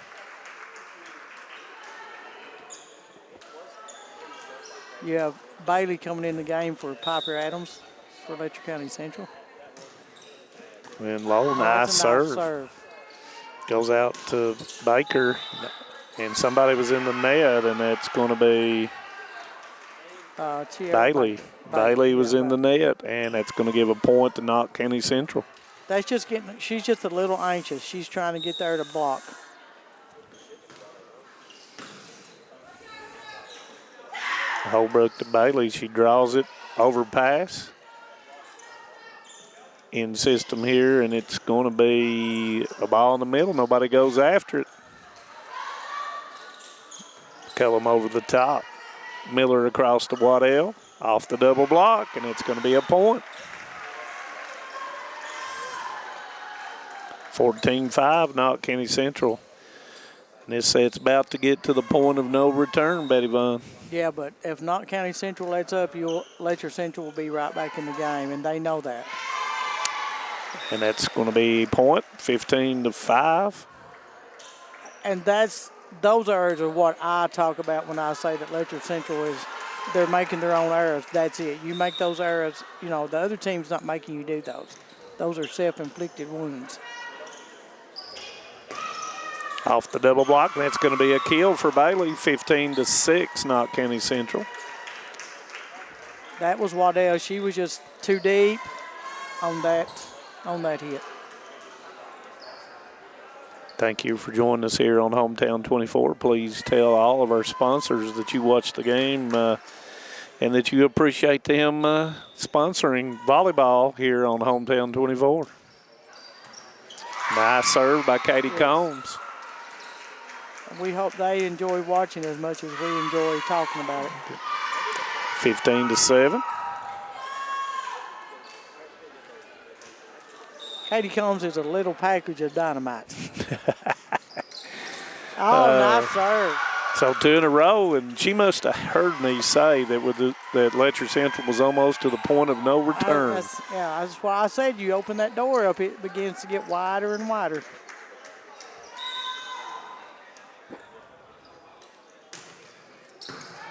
You have Bailey coming in the game for Piper Adams for Letcher County Central. And low, nice serve. Goes out to Baker, and somebody was in the net, and that's going to be Bailey. Bailey was in the net, and that's going to give a point to Knott County Central. That's just she's just a little anxious. She's trying to get there to block. Holbrook to Bailey. She draws it, overpass. In system here, and it's going to be a ball in the middle. Nobody goes after it. Cullum over the top. Miller across to Waddell. Off the double block, and it's going to be a point. 14-5, Knott County Central. And this set's about to get to the point of no return, Betty Vaughn. Yeah, but if Knott County Central lets up, Letcher Central will be right back in the game, and they know that. And that's going to be point, 15-5. And those errors are what I talk about when I say that Letcher Central is, they're making their own errors. That's it. You make those errors, you know, the other team's not making you do those. Those are self-inflicted wounds. Off the double block, and that's going to be a kill for Bailey, 15-6, Knott County Central. That was Waddell. She was just too deep on that hit. Thank you for joining us here on Hometown 24. Please tell all of our sponsors that you watch the game and that you appreciate them sponsoring volleyball here on Hometown 24. Nice serve by Katie Combs. We hope they enjoy watching as much as we enjoy talking about it. 15-7. Katie Combs is a little package of dynamite. Nice serve. So 2 in a row, and she must have heard me say that that Letcher Central was almost to the point of no return. That's why I said you open that door up, it begins to get wider and wider.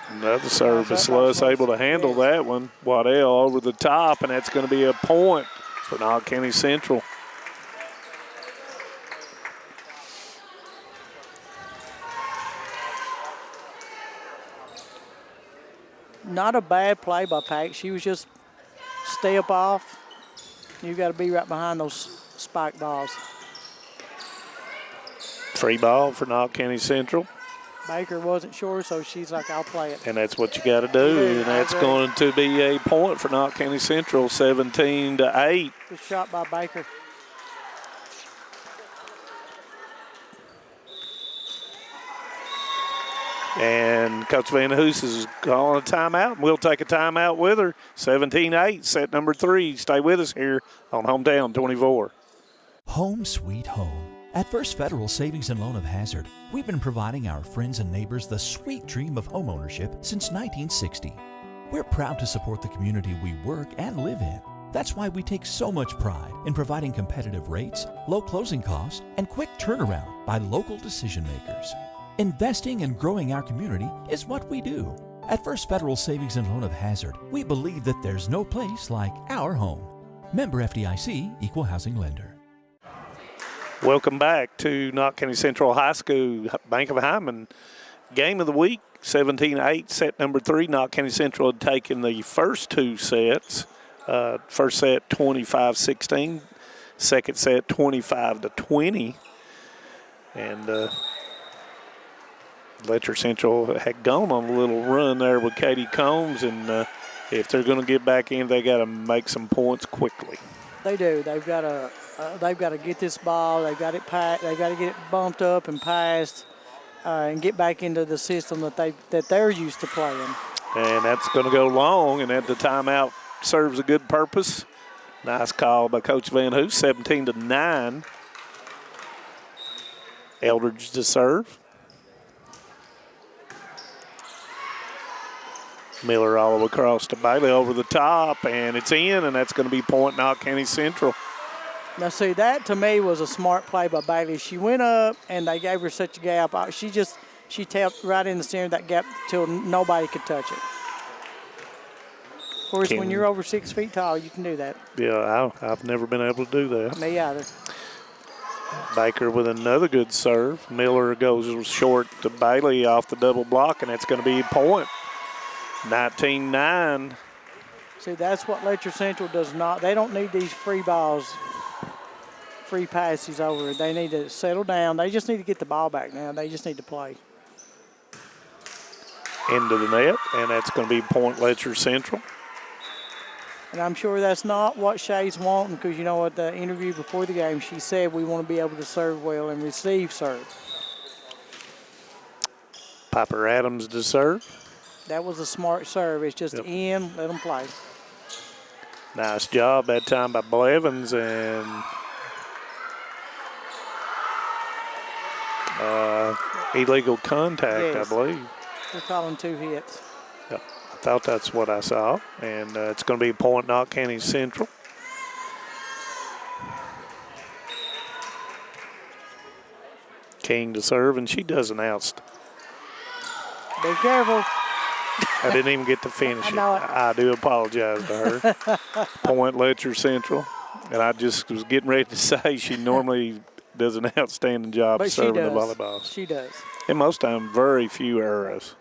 Another serve, but Sluss able to handle that one. Waddell over the top, and that's going to be a point for Knott County Central. Not a bad play by Pack. She was just step off. You got to be right behind those spike balls. Free ball for Knott County Central. Baker wasn't sure, so she's like, I'll play it. And that's what you got to do. Yeah, And that's going to be a point for Knott County Central, 17-8. Good shot by Baker. And Coach Van Hoos is calling a timeout, and we'll take a timeout with her. 17-8, set number 3. Stay with us here on Hometown 24. Home sweet home. At First Federal Savings and Loan of Hazard, we've been providing our friends and neighbors the sweet dream of homeownership since 1960. We're proud to support the community we work and live in. That's why we take so much pride in providing competitive rates, low closing costs, and quick turnaround by local decision makers. Investing and growing our community is what we do. At First Federal Savings and Loan of Hazard, we believe that there's no place like our home. Member FDIC, Equal Housing Lender. Welcome back to Knott County Central High School Bank of Hyman game of the week. 17-8, set number 3. Knott County Central had taken the first 2 sets. First set 25-16, second set 25-20, and Letcher Central had gone on a little run there with Katie Combs, and if they're going to get back in, they got to make some points quickly. They do. They've got to get this ball. They've got it packed. They've got to get it bumped up and passed, and get back into the system that they're used to playing. And that's going to go long, and at the timeout serves a good purpose. Nice call by Coach Van Hoos. 17-9. Eldridge to serve. Miller all the way across to Bailey over the top, and it's in, and that's going to be point Knott County Central. Now, see, that to me was a smart play by Bailey. She went up, and they gave her such a gap. She tapped right in the center of that gap till nobody could touch it. Of course, when you're over 6 feet tall, you can do that. Yeah, I've never been able to do that. Me either. Baker with another good serve. Miller goes short to Bailey off the double block, and it's going to be a point. 19-9. See, that's what Letcher Central does not. They don't need these free balls, free passes over. They need to settle down. They just need to get the ball back now. They just need to play. Into the net, and that's going to be point Letcher Central. And I'm sure that's not what Shay's wanting, because you know what, the interview before the game, she said we want to be able to serve well and receive serve. Piper Adams to serve. That was a smart serve. It's just in, let them play. Nice job that time by Blevins, and illegal contact, yes. I believe. They're calling 2 hits. Yep. I thought that's what I saw, and it's going to be a point Knott County Central. King to serve, and she does an outstanding. Be careful. I didn't even get to finish it. know it. I do apologize to her. Point Letcher Central. And I just was getting ready to say she normally does an outstanding job But serving she the does. volleyballs. She does. And most time, very few errors.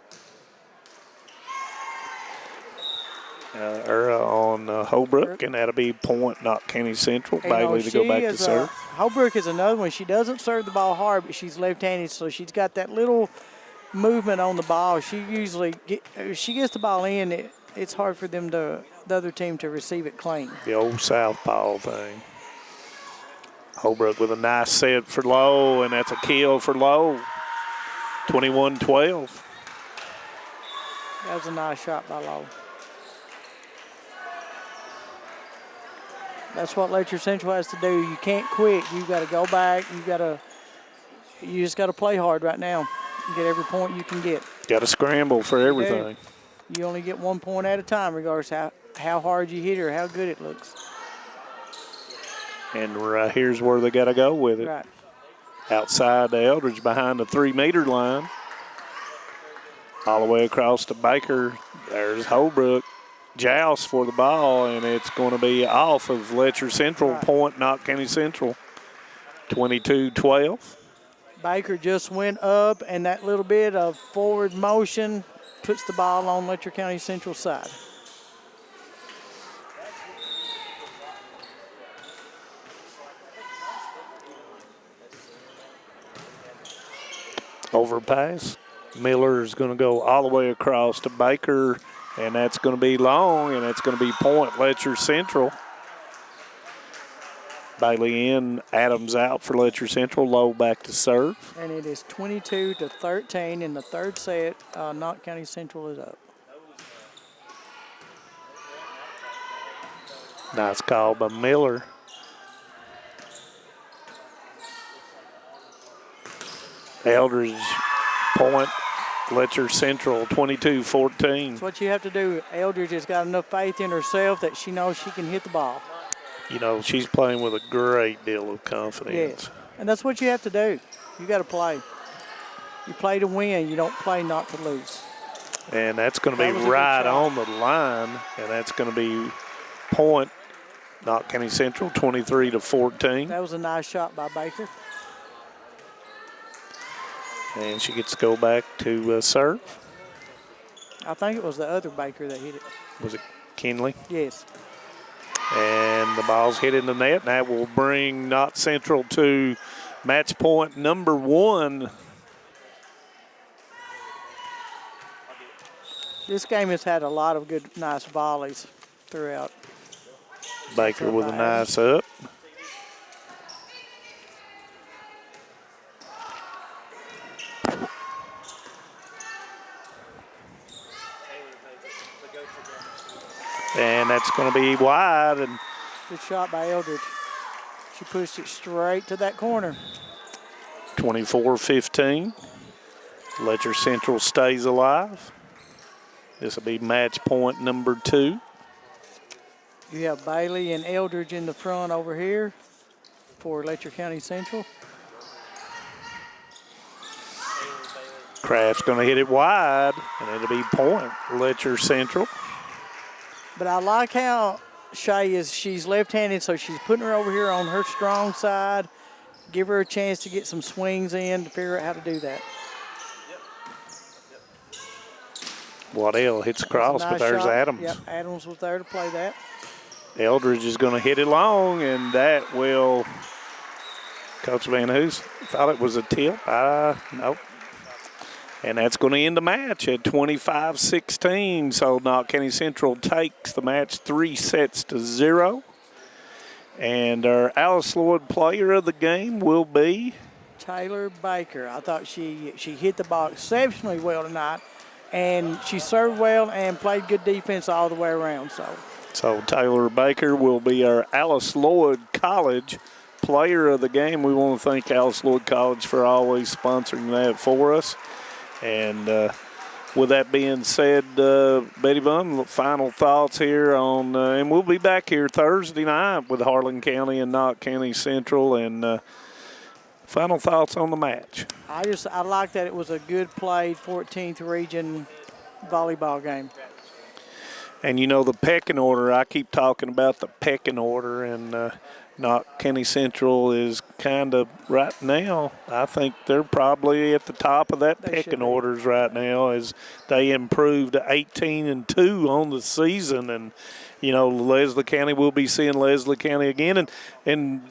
On Holbrook, and that'll be point Knott County Central. And, Bailey to go back to serve. Holbrook is another one. She doesn't serve the ball hard, but she's left-handed, so she's got that little movement on the ball. She usually she gets the ball in. It's hard for the other team to receive it clean. The old southpaw thing. Holbrook with a nice set for Lowe, and that's a kill for Lowe. 21-12. That was a nice shot by Lowe. That's what Letcher Central has to do. You can't quit. You've got to go back. You just got to play hard right now. Get every point you can get. Got to scramble for everything. You only get 1 point at a time, regardless how hard you hit or how good it looks. And right here's where they got to go with it. Right. Outside the Eldridge behind the 3-meter line. All the way across to Baker. There's Holbrook. Joust for the ball, and it's going to be off of Letcher Central. Right. Point Knott County Central. 22-12. Baker just went up, and that little bit of forward motion puts the ball on Letcher County Central side. Overpass. Miller is going to go all the way across to Baker, and that's going to be long, and it's going to be point Letcher Central. Bailey in, Adams out for Letcher Central. Low back to serve. And it is 22-13 in the third set. Knott County Central is up. Nice call by Miller. Eldridge point, Letcher Central 22-14. That's what you have to do. Eldridge has got enough faith in herself that she knows she can hit the ball. You know, she's playing with a great deal of confidence. Yes, and that's what you have to do. You got to play. You play to win. You don't play not to lose. And that's going to be right on the line, and that's going to be point Knott County Central 23-14. That was a nice shot by Baker. And she gets to go back to serve. I think it was the other Baker that hit it. Was it Kinley? Yes. And the ball's hit in the net, and that will bring Knott Central to match point number 1. This game has had a lot of good, nice volleys throughout. Baker with a nice up. And that's going to be wide. And good shot by Eldridge. She pushed it straight to that corner. 24-15. Letcher Central stays alive. This will be match point number 2. You have Bailey and Eldridge in the front over here for Letcher County Central. Kraft's going to hit it wide, and it'll be point Letcher Central. But I like how Shay is, she's left-handed, so she's putting her over here on her strong side. Give her a chance to get some swings in to figure out how to do that. Waddell hits across, but there's shot. Adams. Yep, Adams was there to play that. Eldridge is going to hit it long, and that will, Coach Van Hoos thought it was a tip. Nope. And that's going to end the match at 25-16. So Knott County Central takes the match 3-0. And our Alice Lloyd player of the game will be Taylor Baker. I thought she hit the ball exceptionally well tonight, and she served well and played good defense all the way around. So Taylor Baker will be our Alice Lloyd College player of the game. We want to thank Alice Lloyd College for always sponsoring that for us. And with that being said, Betty Vaughn, final thoughts here on, and we'll be back here Thursday night with Harlan County and Knott County Central, and final thoughts on the match. I like that it was a good played 14th region volleyball game. And you know the pecking order, I keep talking about the pecking order, and Knott County Central is kind of right now, I think they're probably at the top of that pecking orders right now as they improved to 18-2 on the season. And, you know, Leslie County, we'll be seeing Leslie County again. And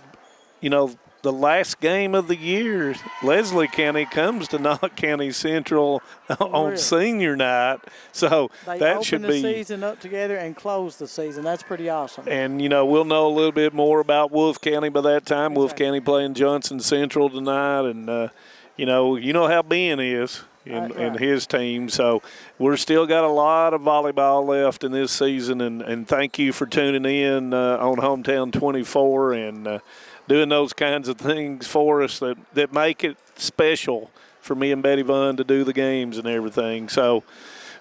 you know, the last game of the year, Leslie County comes to Knott County Central on senior night. So that should be. They open the season up together and close the season. That's pretty awesome. And, you know, we'll know a little bit more about Wolfe County by that time. Exactly. Wolfe County playing Johnson Central tonight. And, you know how Ben is and his team. So we're still got a lot of volleyball left in this season. And thank you for tuning in on Hometown 24 and doing those kinds of things for us that make it special for me and Betty Vaughn to do the games and everything. So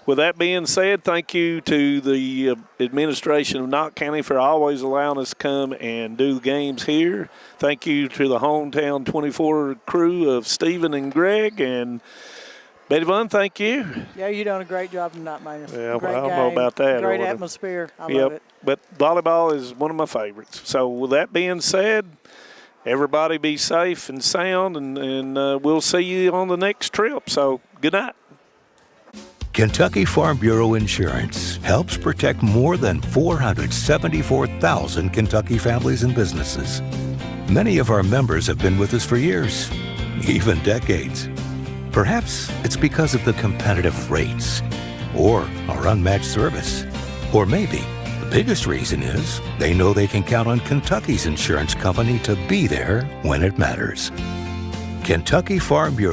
with that being said, thank you to the administration of Knott County for always allowing us to come and do the games here. Thank you to the Hometown 24 crew of Stephen and Greg. And Betty Vaughn, thank you. Yeah, you've done a great job tonight, man. Yeah, well, I don't know about that. Great atmosphere. I love it. But volleyball is one of my favorites. So with that being said, everybody be safe and sound, and we'll see you on the next trip. So good night. Kentucky Farm Bureau Insurance helps protect more than 474,000 Kentucky families and businesses. Many of our members have been with us for years, even decades. Perhaps it's because of the competitive rates or our unmatched service. Or maybe the biggest reason is they know they can count on Kentucky's insurance company to be there when it matters. Kentucky Farm Bureau